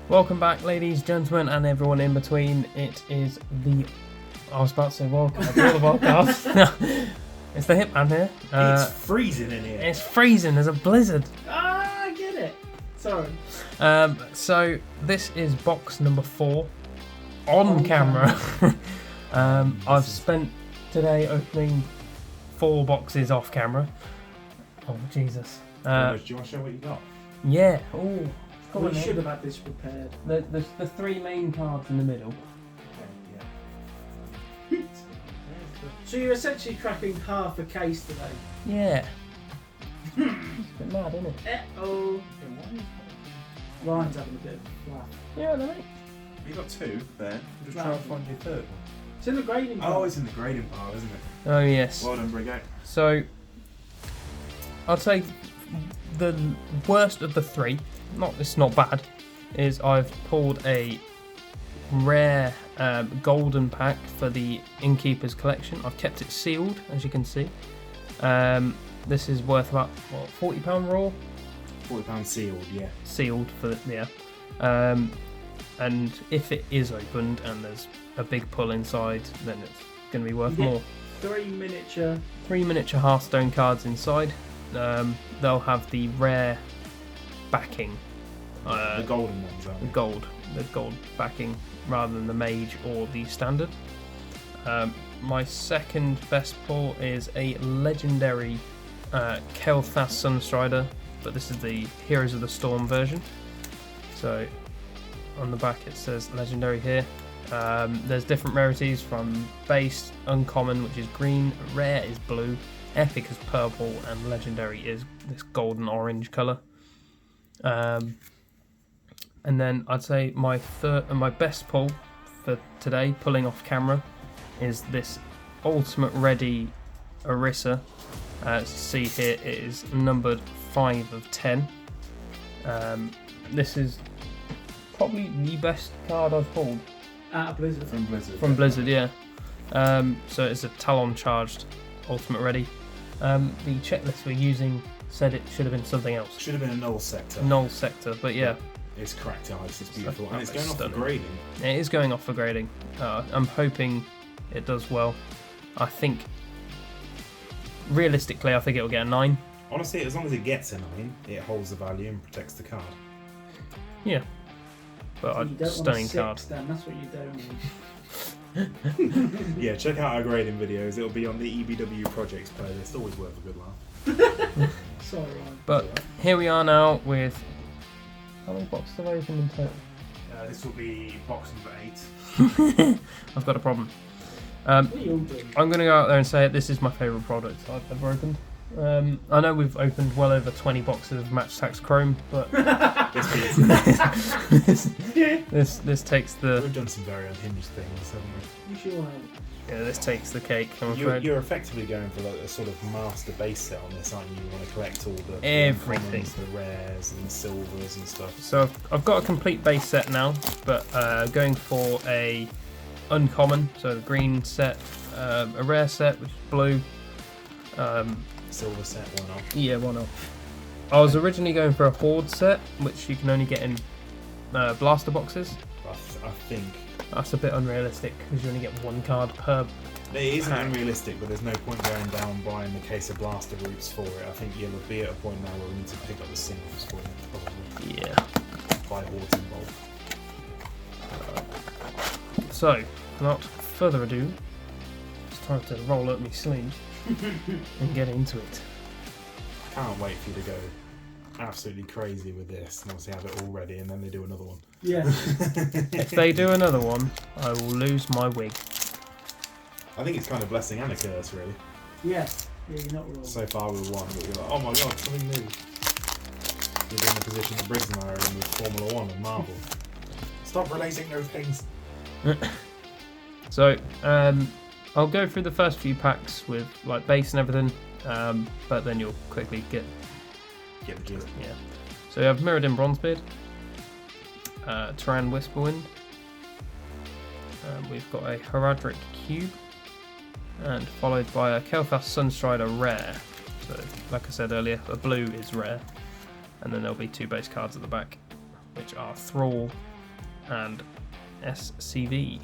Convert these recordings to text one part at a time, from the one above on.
Welcome back, ladies, gentlemen, and everyone in between. It is the... I was about to say welcome. I do the podcast. It's the Hitman here. It's freezing in here. It's freezing. There's a blizzard. Ah, I get it. Sorry. So this is box number 4 on camera. I've spent today opening 4 boxes off camera. Oh Jesus. Do you want to show what you got? Yeah. Oh. We should have had this prepared. The 3 main cards in the middle. Okay, So you're essentially cracking half a case today. Yeah. It's a bit mad, isn't it? Uh-oh. Ryan's having a bit of a flash. Yeah, I know. You got 2 there. Just try and find your 3rd one. It's in the grading Oh, pile. it's in the grading pile, isn't it? Oh yes. Well done, Brigade. So, I'd say the worst of the 3, it's not bad, is I've pulled a rare golden pack for the Innkeeper's collection. I've kept it sealed, as you can see. This is worth about, what, £40 raw? £40 sealed, yeah. Sealed for and if it is opened and there's a big pull inside, then it's going to be worth Yeah. more. 3 miniature. 3 miniature Hearthstone cards inside. They'll have the rare backing, The golden ones, aren't they? the gold backing rather than the mage or the standard. My second best pull is a legendary Kel'Thas Sunstrider, but this is the Heroes of the Storm version. So on the back it says legendary here. There's different rarities from base, uncommon, which is green, rare is blue, epic is purple, and legendary is this golden orange colour. And then I'd say my third and my best pull for today, pulling off camera, is this Ultimate Ready Orisa. As you see here, it is numbered 5 of 10. This is probably the best card I've pulled. Out of Blizzard. From Blizzard. From Blizzard, yeah. So it's a Talon charged Ultimate Ready. The checklist we're using said it should have been something else. Should have been a null sector. Null sector, but yeah, It's cracked ice, it's beautiful. So- And it's going off for stunning. grading. it is going off for grading. I'm hoping it does well. I think, realistically, I think it'll get a 9. Honestly, as long as it gets a 9, it holds the value and protects the card. Yeah. But You a don't stunning want a 6, card. then. That's what you don't need. Yeah, check out our grading videos. It'll be on the EBW projects playlist. Always worth a good laugh. Sorry, Ryan. But here we are now with... How many boxes have I opened in total? This will be box number 8. I've got a problem. What are you all doing? I'm going to go out there and say this is my favourite product I've ever opened. I know we've opened well over 20 boxes of Match Tax Chrome, but this takes the We've done some very unhinged things, haven't we? You sure have. this takes the cake. I'm You're, afraid. you're effectively going for like a sort of master base set on this, aren't you? You want to collect all the Everything. uncommons, the rares and the silvers and stuff. So I've got a complete base set now, but going for a uncommon, so the green set, a rare set which is blue. Silver set, one off. Yeah, one off. I was originally going for a horde set, which you can only get in blaster boxes. I think That's a bit unrealistic because you only get 1 card per. it isn't Pack. unrealistic, but there's no point going down buying the case of blaster routes for it. I think you'll be at a point now where we need to pick up the singles for it, probably. Yeah. Buy hordes involved. So, without further ado, it's time to roll up my sleeve and get into it. Can't wait for you to go absolutely crazy with this and obviously have it all ready and then they do another one. Yeah. If they do another one, I will lose my wig. I think it's kind of blessing and a curse, really. Yeah. Yeah, you're not wrong. So far with one, but you're like, oh my god, something new. You're in the position that Briggs and I are in with Formula 1 and Marvel. Stop releasing those things. So, I'll go through the first few packs with like base and everything, but then you'll quickly get. Get the gist. Yeah. So we have Mirrodin Bronzebeard, Turan Whisperwind, we've got a Heradric Cube, and followed by a Kel'Thas Sunstrider Rare. So, like I said earlier, a blue is rare, and then there'll be 2 base cards at the back, which are Thrall and SCV.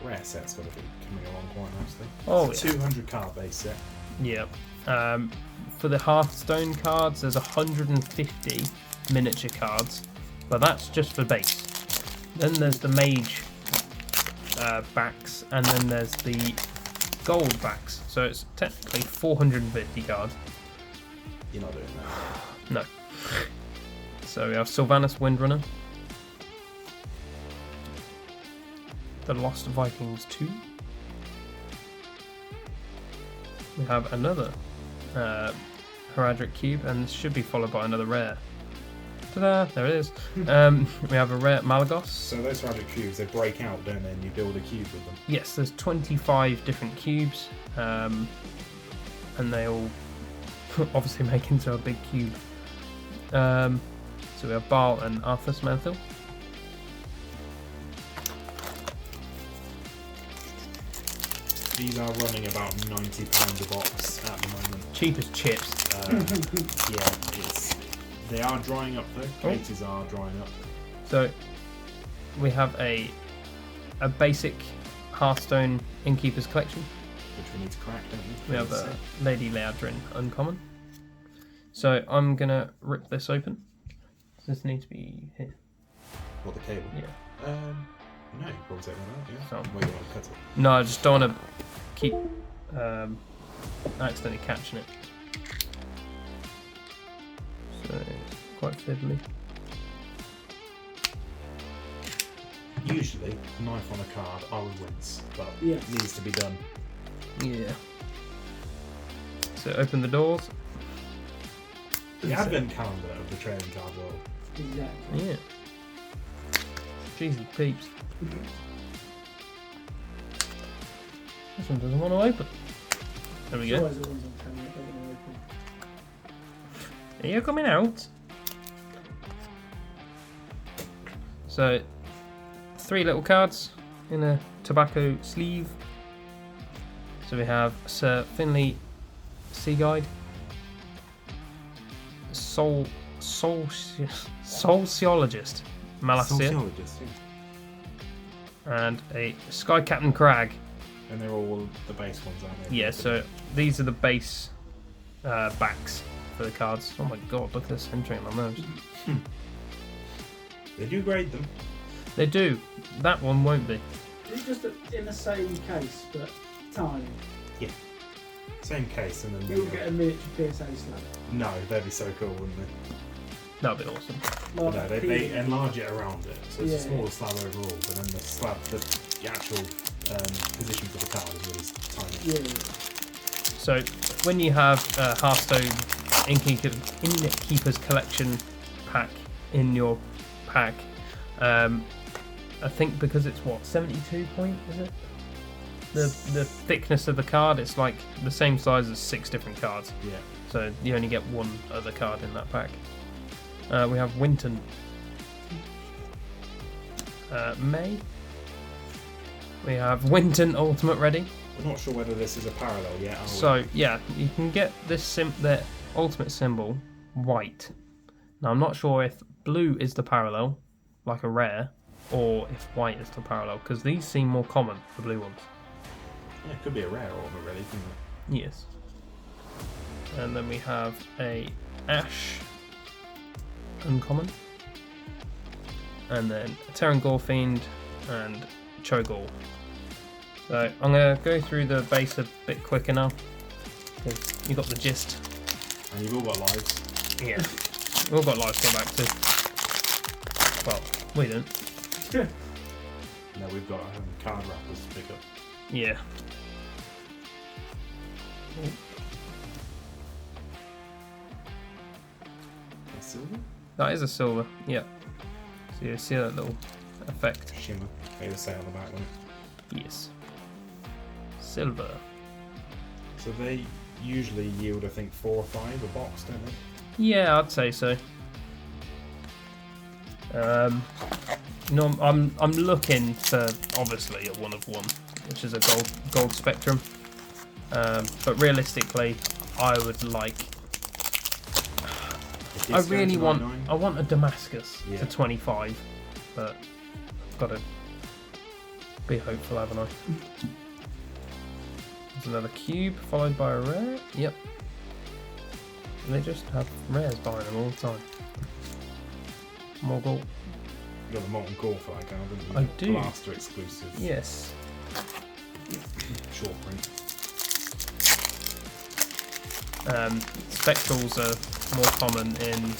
Rare set's got to be coming along quite nicely. Oh, It's a 200 card base set. Yeah. For the Hearthstone cards, there's 150 miniature cards, but that's just for base. Then there's the mage backs, and then there's the gold backs. So it's technically 450 cards. You're not doing that. No. So we have Sylvanas Windrunner, the Lost Vikings 2. We have another Heraldric Cube, and this should be followed by another rare. Ta-da! There it is. We have a rare Malagos. So those Heraldric cubes, they break out, don't they? And you build a cube with them. Yes, there's 25 different cubes, and they all obviously make into a big cube. So we have Baal and Arthas Menthil. These are running about £90 a box at the moment. Cheap as chips. They are drying up though. Cases are drying up. So we have a basic Hearthstone Innkeeper's Collection. Which we need to crack, don't we? We have a Lady Leadrin Uncommon. So I'm gonna rip this open. Does this need to be here? What, the cable? Yeah. No, you probably take one out, yeah. So- Wait, you want to cut it? No, I just don't want to keep accidentally catching it. So it's quite fiddly. Usually, knife on a card, I would wince, but Yes. it needs to be done. Yeah. So open the doors. The advent calendar of the trading card world. Exactly. Yeah. Jeez, peeps. This one doesn't want to open. There we It's go. always the ones on camera that don't want to open. Are you coming out? So, 3 little cards in a tobacco sleeve. So we have Sir Finley Seaguide, Sociologist Malacia, Sociologist, yeah. and a Sky Captain Crag. And they're all the base ones, aren't they? Yeah, so these are the base backs for the cards. Oh my god, look at this entering my nose. They do grade them. They do. That one won't be. It's just in the same case, but tiny. Same case, and then You'll get a miniature PSA slab. No, that'd be so cool, wouldn't they? That'd be awesome. But no, they enlarge it around it, so it's a Yeah. smaller slab overall. But then the slab, the actual position for the card is really tiny. Yeah. So when you have a Hearthstone Innkeeper's Collection pack in your pack, I think because it's what, 72 point, is it? The thickness of the card, it's like the same size as 6 different cards. Yeah. So you only get one other card in that pack. We have Winton. May. We have Winton Ultimate ready. We're not sure whether this is a parallel yet, are we? So yeah, you can get this the ultimate symbol white. Now I'm not sure if blue is the parallel, like a rare, or if white is the parallel, because these seem more common, the blue ones. Yeah, it could be a rare order, really, couldn't it? Yes. And then we have a Ash Uncommon, and then a Terran Gorefiend and Cho'Gall. So I'm going to go through the base a bit quicker now, because you got the gist. And you've all got lives. Yeah. We've all got lives to go back to. Well, we don't. No, we've got card wrappers to pick up. Yeah. That's silver? That is a silver, yeah. So you see that little effect. Shimmer. They say on the back one. Yes. Silver. So they usually yield, I think, 4 or 5 a box, don't they? Yeah, I'd say so. No, I'm looking for obviously a 1 of 1, which is a gold spectrum. But realistically, I would like. I Disco really to want 99. I want a Damascus Yeah. for 25, but I've got to be hopeful, haven't I? There's another cube followed by a rare. Yep. They just have rares buying them all the time. Morgul. You got the Molten Core for that, haven't you? I do. Blaster exclusive. Yes. Short print. Spectrals are more common in.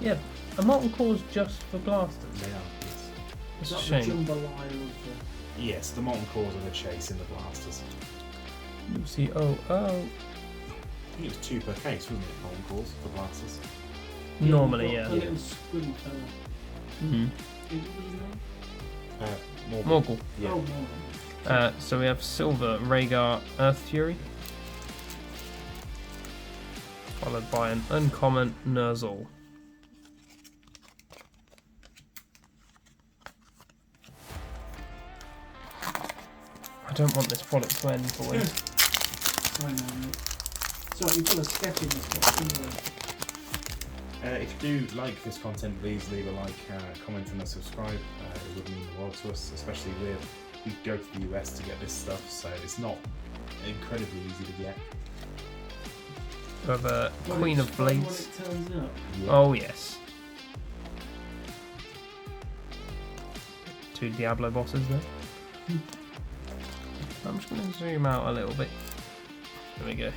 Yeah, a Molten Core's just for blasters. They are. Yes. It's Is a that the shame. jambalaya of Yes, the Molten Cores are the chase in the blasters. Lucy, oh. I think it was 2 per case, wasn't it? Molten Cores for blasters. Normally, A yeah. little squid fella. Mm-hmm. What was his name? Morgul. Yeah. Oh, no. So we have Silver, Rhaegar, Earth Fury. Followed by an uncommon Ner'zhul. I don't want this product to end, boys. I know, mate. So you've got a sketch in this box, haven't you? If you do like this content, please leave a like, comment and a subscribe. It would mean the world to us, especially we go to the US to get this stuff, so it's not incredibly easy to get. We have a Queen of When Blades. it turns up. Yeah. Oh, yes. 2 Diablo bosses there. I'm just going to zoom out a little bit. There we go.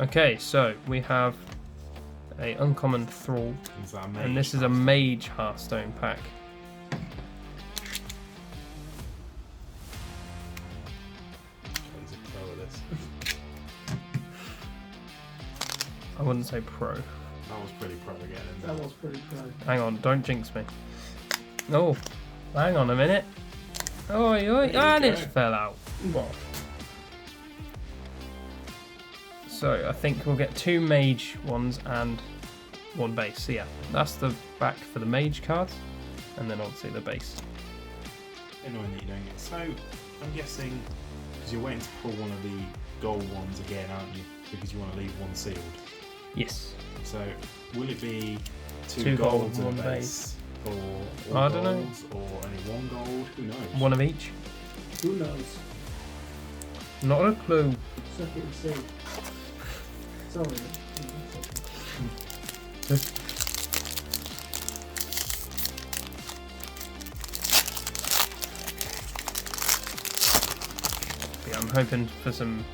Okay, so we have a uncommon Thrall, Is that a and this is a Mage Hearthstone pack. He's a pro at this. I wouldn't say pro. That was pretty pro again. Isn't That it? was pretty pro. Hang on, don't jinx me. Oh, hang on a minute. Oi, oi, There you and go. it fell out. What? So I think we'll get 2 mage ones and 1 base. So yeah, that's the back for the mage cards, and then obviously the base. Annoying that you're doing it. So I'm guessing because you're waiting to pull one of the gold ones again, aren't you? Because you want to leave one sealed. Yes. So will it be 2 2 gold, golds and 1 a base. base, or I all don't know. golds, or only 1 gold? Who knows? 1 of each. Who knows? Not a clue. Suck it and see. Sorry. Yeah, I'm hoping for some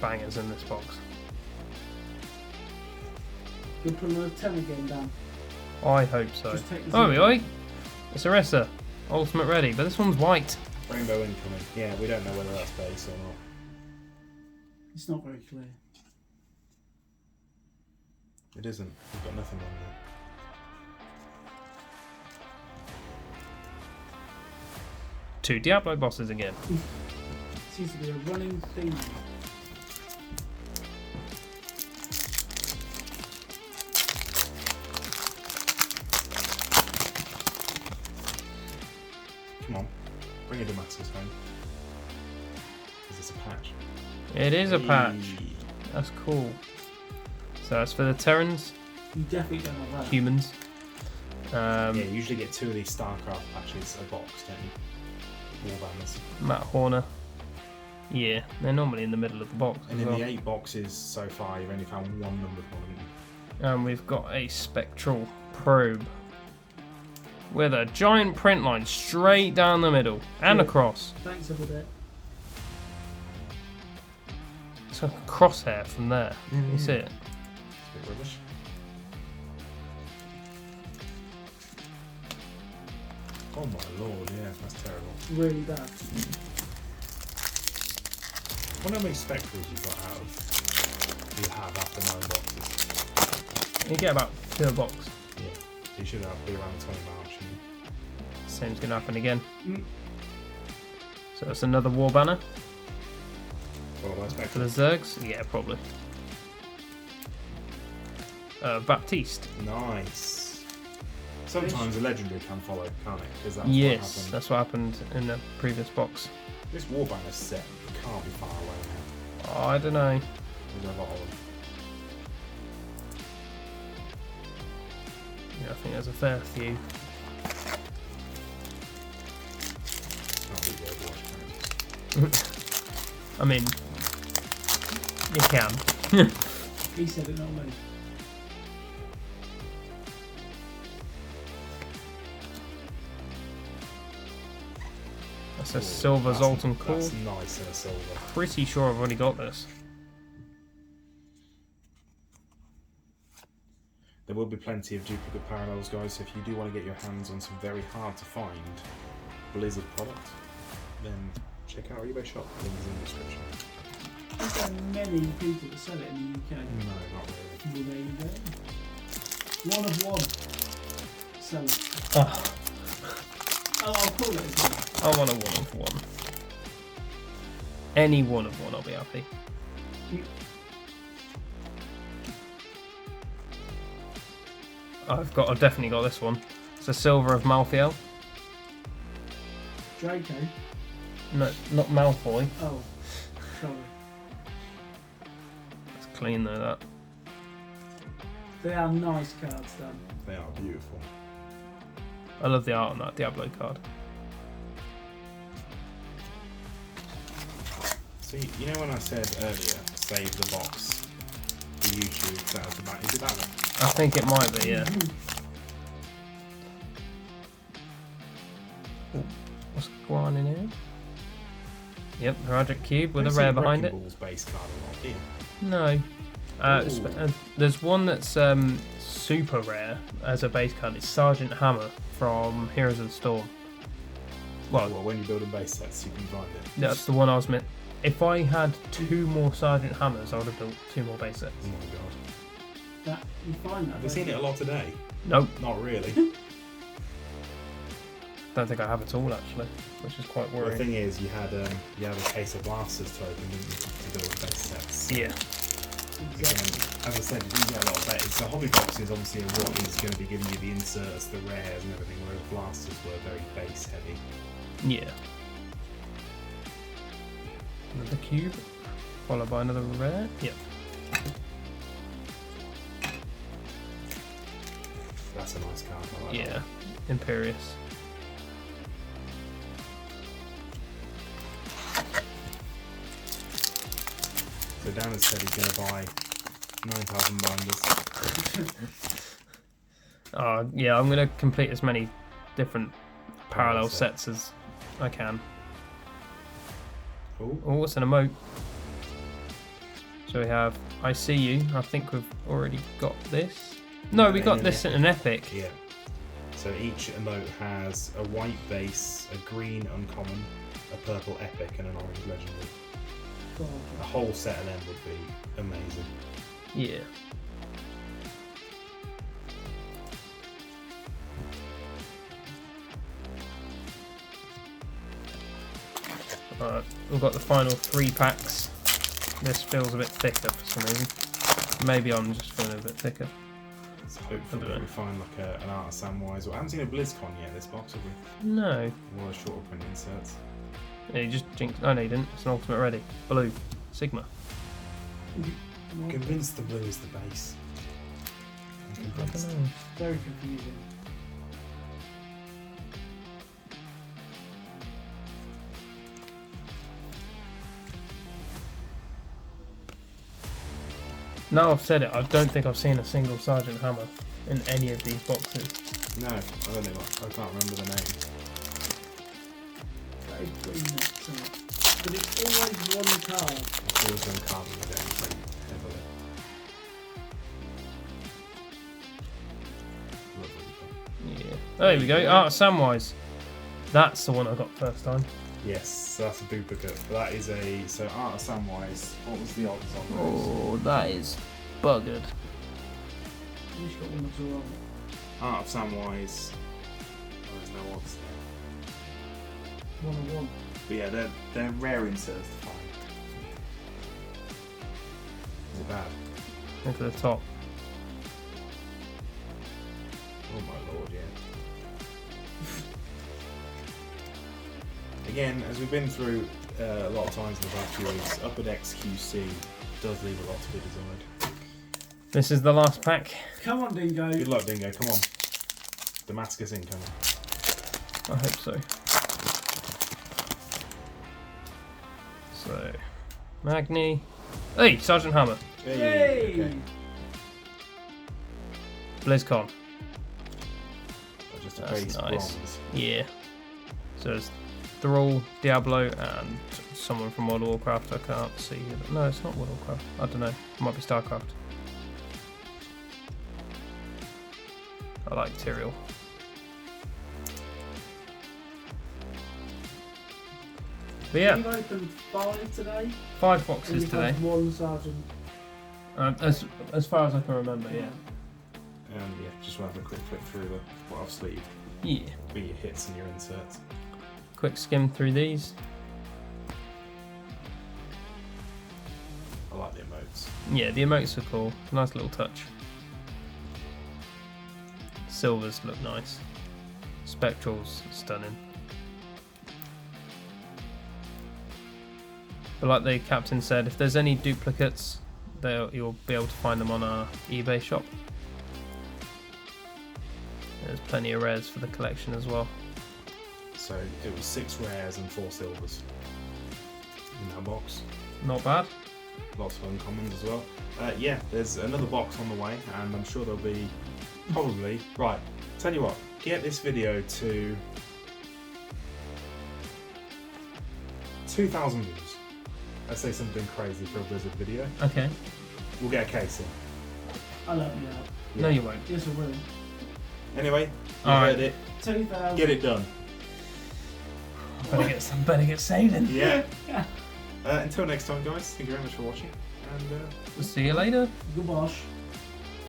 bangers in this box. You'll put another 10 again, Dan. I hope so. Just take the Oh, zero. oi! It's Orisa. Ultimate ready, but this one's white. Rainbow incoming. Yeah, we don't know whether that's base or not. It's not very clear. It isn't. We've got nothing on there. Two Diablo bosses again. Seems to be a running theme. Come on, bring a Damascus home. Is this a patch? It is a patch. Hey. That's cool. So that's for the Terrans, You definitely don't have that. humans. Yeah, you usually get 2 of these StarCraft patches a box, don't you? Warbanners. Matt Horner. Yeah, they're normally in the middle of the box. And as in well. the 8 boxes so far, you've only found 1 numbered one, haven't you? And we've got a spectral probe with a giant print line straight down the middle and Cool. across. Thanks, Aberdeen. It's like a crosshair from there. You see it? It's a bit rubbish. Oh my lord, yeah, that's terrible. Really bad. I wonder how many spectrals you have after 9 boxes. You get about 2 a box. Yeah, you should have be around 20 miles, shouldn't you? Same's gonna happen again. Mm. So that's another war banner Well, that's for the spectral. Zergs. Yeah, probably. Baptiste. Nice. Sometimes a legendary can follow, can't it? Because that's Yes, what happened. that's what happened in the previous box. This Warbanner set can't be far away now. Oh, I don't know. There's a lot of them. Yeah, I think there's a fair few. Can't beat the Overwatch fans. I mean, you can. He said it, not me. That's a Ooh, silver that's- Zoltan Core. That's nice in a silver. Pretty sure I've already got this. There will be plenty of duplicate parallels, guys, so if you do want to get your hands on some very hard to find Blizzard product, then check out our eBay shop. Link is in the description. Is there many people that sell it in the UK? No, not really. Well, there you go. One of one. Sell it. Oh, Oh, I'll call it as well. I want a one of one. Any one of one, I'll be happy. I've definitely got this one. It's a silver of Malthael. Draco. No, not Malfoy. Oh, sorry. It's clean though, that. They are nice cards done. They are beautiful. I love the art on that Diablo card. See, you know when I said earlier, save the box for YouTube, that was the back. Is it that one? I think it might be, yeah. Ooh, what's going on in here? Yep, Heraldic Cube with a rare behind it. Wrecking Ball's base card a lot, Ian. No. Ooh. There's one that's super rare as a base card. It's Sergeant Hammer from Heroes of the Storm. Well, when you build a base sets, you can find it. That's the one I was meant. If I had 2 more Sergeant Hammers, I would have built 2 more base sets. Oh my god. That, you find that. Have you seen it a lot today? Nope, Not really. don't think I have at all actually, which is quite The worrying. thing is, you had a case of blasters to open, didn't you, to build base sets. Yeah, Exactly. As I said, you do get a lot of that. So hobby boxes obviously are what is going to be giving you the inserts, the rares and everything, whereas blasters were very base heavy. yeah. Another cube, followed by another rare. Yep. That's a nice card. I like Yeah, that. Imperious. So Dan has said he's going to buy 9,000 binders. Yeah, I'm gonna complete as many different parallel set. sets as I can. Oh, Oh, what's an emote? So we have I See You. I think we've already got this. No, we got this in an epic. yeah. So each emote has a white base, a green uncommon, a purple epic, and an orange legendary. God. A whole set of them would be amazing. Yeah. Alright, we've got the final 3 packs. This feels a bit thicker for some reason. Maybe I'm just feeling a bit thicker. So hopefully I don't know. we find like an Art of Samwise. I haven't seen a BlizzCon yet, this box, have we? No. One of the shorter print inserts. Yeah, you just jinxed. Oh no, you didn't. It's an ultimate ready. Blue. Sigma. I'm convinced the blue is the base. I'm I don't convinced. know. Very confusing. Now I've said it, I don't think I've seen a single Sergeant Hammer in any of these boxes. No, I don't think I can't remember the name. That is pretty nuts, isn't it? But it's always one card. It's always done card in the game pretty heavily. Lovely. Yeah. Oh, there we go. Art of Samwise. That's the one I got first time. Yes, so that's a duplicate. But that is a Art of Samwise. What was the odds on those? Oh, that is buggered. At least got one that's alright. Art of Samwise. Oh, there's no odds there. 1 on 1. But yeah, they're rare inserts to find. Is it bad? Look at the top. Oh my lord, yeah. again, as we've been through a lot of times in the past few weeks, Upper Decks QC does leave a lot to be desired. This is the last pack. Come on, Dingo. Good luck, Dingo. Come on. Damascus incoming. I hope so. So, Magni. Hey, Sergeant Hammer. Yay! Okay. BlizzCon. Just a That's base nice. bronze. Yeah. So there's Thrall, Diablo, and someone from World of Warcraft. I can't see. No, it's not World of Warcraft. I don't know. It might be StarCraft. I like Tyrael. But yeah, We've opened 5 today. 5 And boxes we've today. had 1 sergeant. As far as I can remember, yeah. Yeah, just want to have a quick flick through what I've sleeved. Yeah. Be your hits and your inserts. Quick skim through these. I like the emotes. Yeah, the emotes are cool. Nice little touch. Silvers look nice. Spectrals, stunning. But like the captain said, if there's any duplicates, you'll be able to find them on our eBay shop. There's plenty of rares for the collection as well. So it was 6 rares and 4 silvers in that box. Not bad. Lots of uncommons as well. Yeah, there's another box on the way, and I'm sure there'll be probably. Right, tell you what, get this video to 2,000 views. Let's say something crazy for a Blizzard video. Okay. We'll get a case in. I'll help you out. No, you won't. Yes, I will. Anyway, you All heard right. it. 2,000. Get it done. Better get saving. Yeah. Until next time, guys. Thank you very much for watching, and We'll see you later. Goodbosh.